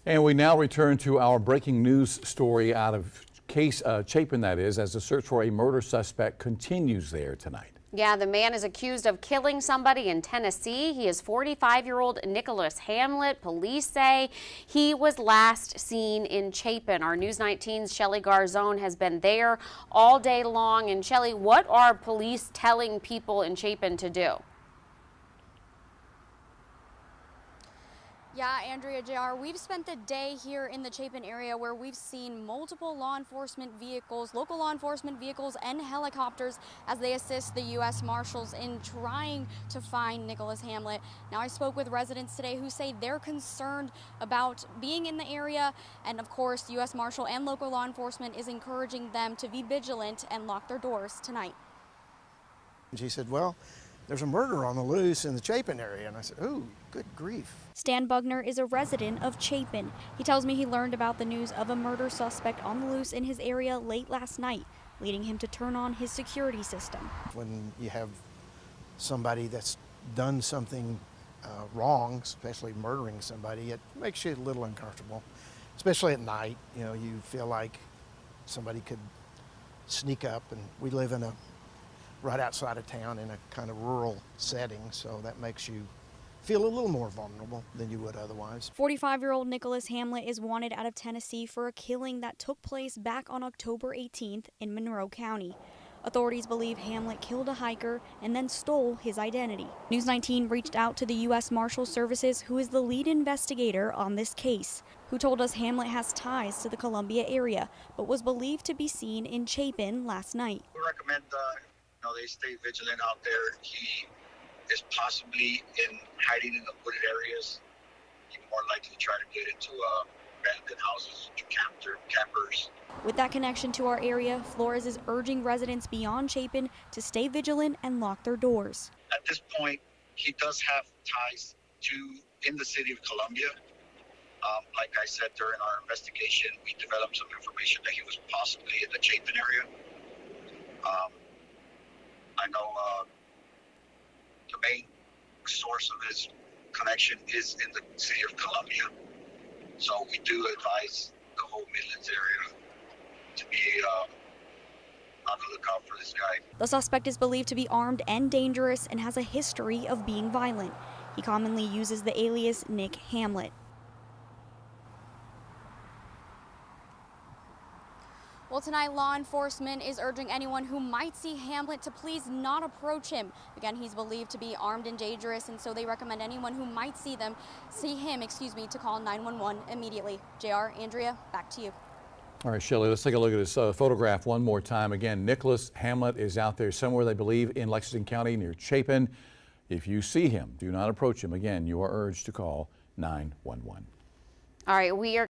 And we now return to our breaking news story out of Chapin, that is, as the search for a murder suspect continues there tonight. Yeah, the man is accused of killing somebody in Tennessee. He is 45-year-old Nicholas Hamlet. Police say he was last seen in Chapin. Our News 19's Shelly Garzone has been there all day long. And Shelly, what are police telling people in Chapin to do? Yeah, Andrea, JR, we've spent the day here in the Chapin area where we've seen multiple law enforcement vehicles, local law enforcement vehicles and helicopters as they assist the U.S. Marshals in trying to find Nicholas Hamlet. Now, I spoke with residents today who say they're concerned about being in the area, and of course, U.S. Marshal and local law enforcement is encouraging them to be vigilant and lock their doors tonight. She said, well, there's a murder on the loose in the Chapin area. And I said, ooh, good grief. Stan Bugner is a resident of Chapin. He tells me he learned about the news of a murder suspect on the loose in his area late last night, leading him to turn on his security system. When you have somebody that's done something wrong, especially murdering somebody, it makes you a little uncomfortable, especially at night. You know, you feel like somebody could sneak up, and we live in right outside of town in a kind of rural setting, so that makes you feel a little more vulnerable than you would otherwise. 45-year-old Nicholas Hamlet is wanted out of Tennessee for a killing that took place back on October 18th in Monroe County. Authorities believe Hamlet killed a hiker and then stole his identity. News 19 reached out to the U.S. Marshal Services, who is the lead investigator on this case, who told us Hamlet has ties to the Columbia area, but was believed to be seen in Chapin last night. We recommend they stay vigilant out there. He is possibly hiding in the wooded areas. He's more likely to try to get into abandoned houses, campers. With that connection to our area, Flores is urging residents beyond Chapin to stay vigilant and lock their doors. At this point, he does have ties in the city of Columbia. Like I said, during our investigation, we developed some information that he was possibly in the Chapin area. I know the main source of his connection is in the city of Columbia. So we do advise the whole Midlands area to be on the lookout for this guy. The suspect is believed to be armed and dangerous and has a history of being violent. He commonly uses the alias Nick Hamlet. Well, tonight, law enforcement is urging anyone who might see Hamlet to please not approach him. Again, he's believed to be armed and dangerous, and so they recommend anyone who might see him, to call 911 immediately. JR, Andrea, back to you. All right, Shelley, let's take a look at this photograph one more time. Again, Nicholas Hamlet is out there somewhere, they believe, in Lexington County near Chapin. If you see him, do not approach him. Again, you are urged to call 911. All right, we are